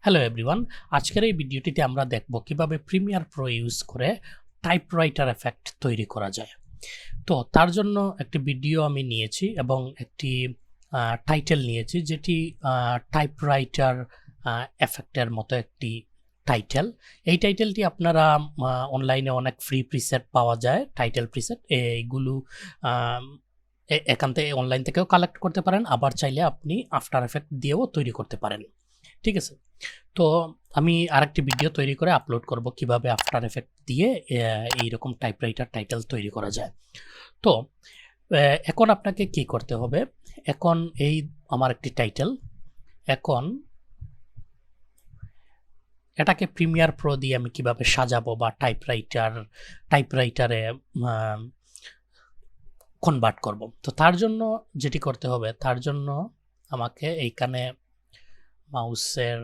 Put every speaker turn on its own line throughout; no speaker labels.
Hello everyone, আজকের এই ভিডিওটিতে আমরা দেখব কিভাবে প্রিমিয়ার প্রো ইউজ করে টাইপরাইটার এফেক্ট তৈরি করা যায়। তো তার জন্য একটি ভিডিও আমি নিয়েছি এবং একটি টাইটেল নিয়েছি যেটি টাইপরাইটার এফেক্টের মতো একটি টাইটেল। এই টাইটেলটি আপনারা অনলাইনে অনেক ফ্রি প্রিসেট পাওয়া যায়, টাইটেল প্রিসেট। এইগুলো এখান থেকে অনলাইন থেকেও কালেক্ট করতে পারেন, আবার চাইলে আপনি আফটার এফেক্ট দিয়েও তৈরি করতে পারেন। ঠিক আছে, তো আমি আরেকটি ভিডিও তৈরি করে আপলোড করব কিভাবে আফটার এফেক্ট দিয়ে এইরকম টাইপরাইটার টাইটেল তৈরি করা যায়। তো এখন আপনাকে কি করতে হবে, এখন এই আমার একটি টাইটেল, এখন এটাকে প্রিমিয়ার প্রো দিয়ে আমি কিভাবে সাজাবো বা টাইপরাইটারে কনভার্ট করব। তো তার জন্য যেটি করতে হবে, তার জন্য আমাকে এইখানে মাউসের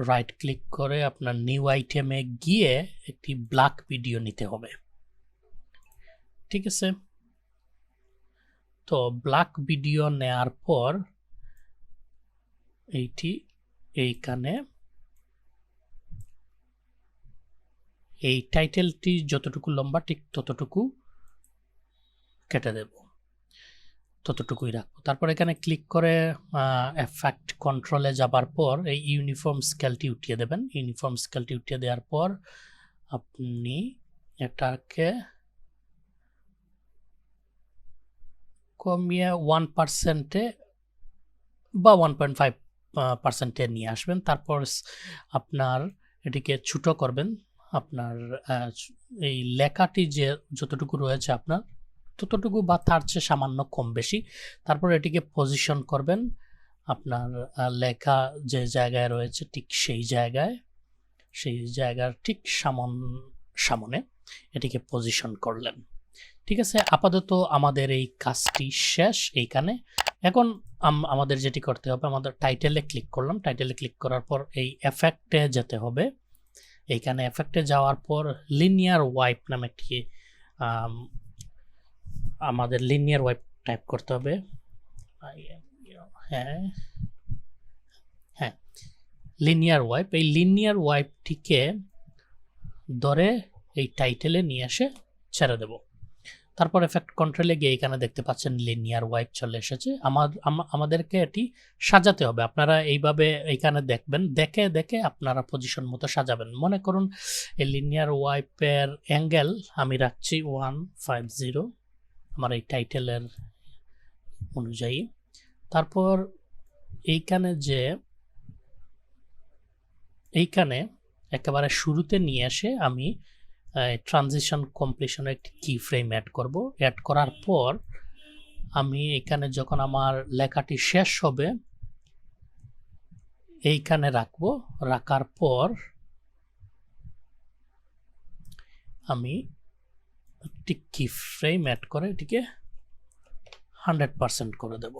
রাইট ক্লিক করে আপনার নিউ আইটেমে গিয়ে একটি ব্ল্যাক ভিডিও নিতে হবে। ঠিক আছে, তো ব্ল্যাক ভিডিও নেয়ার পর এইখানে এই টাইটেলটি যতটুকু লম্বা ঠিক ততটুকু কেটে দেব, ততটুকুই রাখবো। তারপর এখানে ক্লিক করে এফেক্ট কন্ট্রোলে যাবার পর এই ইউনিফর্ম স্কেলটি উঠিয়ে দেবেন। ইউনিফর্ম স্কেলটি উঠিয়ে দেওয়ার পর আপনি এটাকে কমিয়ে 1%-এ বা 1.5%-এ নিয়ে আসবেন। তারপর আপনার এটিকে ছোট করবেন। আপনার এই লেখাটি যে যতটুকু রয়েছে আপনার ততটুকু বা তার চেয়ে সামান্য কম বেশি। তারপর এটিকে পজিশন করবেন আপনার লেখা যে জায়গায় রয়েছে ঠিক সেই জায়গার ঠিক সামনে এটিকে পজিশন করলেন। ঠিক আছে, আপাতত আমাদের এই কাজটি শেষ এইখানে। এখন আমাদের যেটি করতে হবে, আমাদের টাইটেলে ক্লিক করলাম, টাইটেলে ক্লিক করার পর এই এফেক্টে যেতে হবে। এইখানে এফেক্টে যাওয়ার পর লিনিয়ার ওয়াইপ নামে একটি আমাদের লিনিয়ার ওয়াইপ টাইপ করতে হবে। হ্যাঁ, লিনিয়ার ওয়াইপ, এই লিনিয়ার ওয়াইপটিকে ধরে এই টাইটেলে নিয়ে এসে ছেড়ে দেব। তারপর এফেক্ট কন্ট্রোলে গিয়ে এখানে দেখতে পাচ্ছেন লিনিয়ার ওয়াইপ চলে এসেছে। আমাদেরকে এটি সাজাতে হবে। আপনারা এইভাবে এইখানে দেখবেন, দেখে আপনারা পজিশন মতো সাজাবেন। মনে করুন এই লিনিয়ার ওয়াইপের অ্যাঙ্গেল আমি রাখছি 150 আমার এই টাইটেলের অনুযায়ী। তারপর এইখানে একেবারে শুরুতে নিয়ে এসে আমি ট্রানজিশন কমপ্লিশনের একটি কি ফ্রেম অ্যাড করব। অ্যাড করার পর আমি এখানে যখন আমার লেখাটি শেষ হবে এইখানে রাখবো। রাখার পর আমি একটি কি ফ্রেম অ্যাড করে এটিকে 100% করে দেব।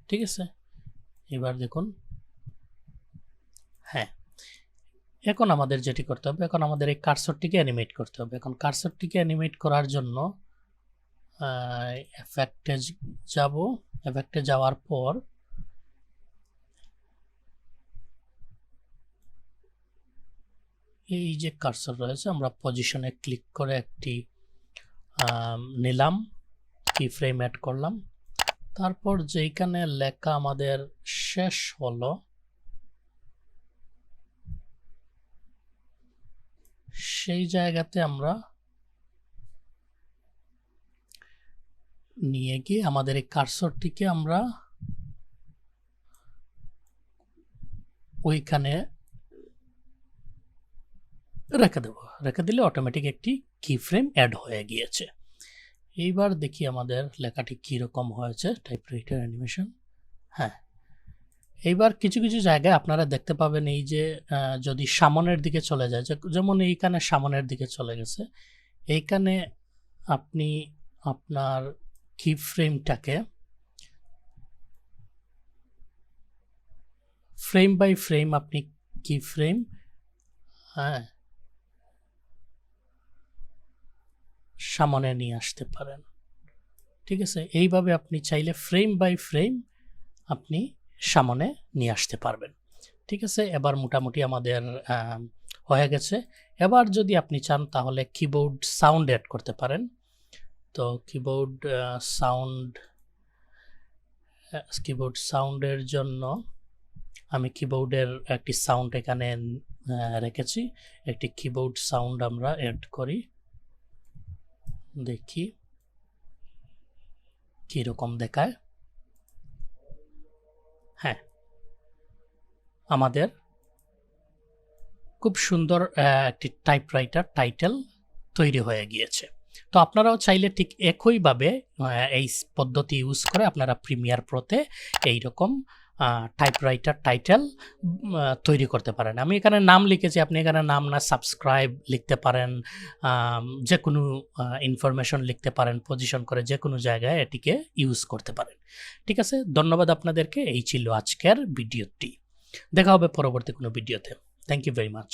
ঠিক আছে, এবার দেখুন, হ্যাঁ, এখন আমাদের যেটি করতে হবে, এখন আমাদের এই কার্সরটিকে অ্যানিমেট করতে হবে। এখন কার্সরটিকে অ্যানিমেট করার জন্য এফেক্টে যাব। এফেক্টে যাওয়ার পর এই যে কার্সর রয়েছে আমরা পজিশনে ক্লিক করে একটি নিলাম, কি ফ্রেম অ্যাড করলাম। তারপর যেখানে লেখা আমাদের শেষ হলো সেই জায়গাতে আমরা নিয়ে গিয়ে আমাদের এই কার্সরটিকে আমরা ওইখানে রেখে দেব। রেখে দিলে অটোমেটিক একটি কি ফ্রেম অ্যাড হয়ে গিয়েছে। এইবার দেখি আমাদের লেখাটি কীরকম হয়েছে, টাইপরাইটার অ্যানিমেশন। হ্যাঁ, এইবার কিছু কিছু জায়গায় আপনারা দেখতে পাবেন এই যে যদি সামনের দিকে চলে যায়, যেমন এইখানে সামনের দিকে চলে গেছে, এইখানে আপনি আপনার কি ফ্রেমটাকে ফ্রেম বাই ফ্রেম আপনি কি ফ্রেম সামনে নিয়ে আসতে পারেন। ঠিক আছে, এইভাবে আপনি চাইলে ফ্রেম বাই ফ্রেম আপনি সামনে নিয়ে আসতে পারবেন। ঠিক আছে, এবার মোটামুটি আমাদের হয়ে গেছে। এবার যদি আপনি চান তাহলে কিবোর্ড সাউন্ড অ্যাড করতে পারেন। তো কিবোর্ড সাউন্ডের জন্য আমি কিবোর্ডের একটি সাউন্ড এখানে রেখেছি। একটি কিবোর্ড সাউন্ড আমরা অ্যাড করি, দেখি কীরকম দেখায়। হ্যাঁ, আমাদের খুব সুন্দর একটি টাইপরাইটার টাইটেল তৈরি হয়ে গিয়েছে। তো আপনারাও চাইলে ঠিক একইভাবে এই পদ্ধতি ইউজ করে আপনারা প্রিমিয়ার প্রোতে এইরকম টাইপরাইটার টাইটেল তৈরি করতে পারেন। আমি এখানে নাম লিখেছি, আপনি এখানে নাম না সাবস্ক্রাইব লিখতে পারেন, যে কোনো ইনফরমেশন লিখতে পারেন, পজিশন করে যে কোনো জায়গায় এটিকে ইউজ করতে পারেন। ঠিক আছে, ধন্যবাদ আপনাদেরকে। এই ছিল আজকের ভিডিওটি। দেখা হবে পরবর্তী কোনো ভিডিওতে। Thank you very much.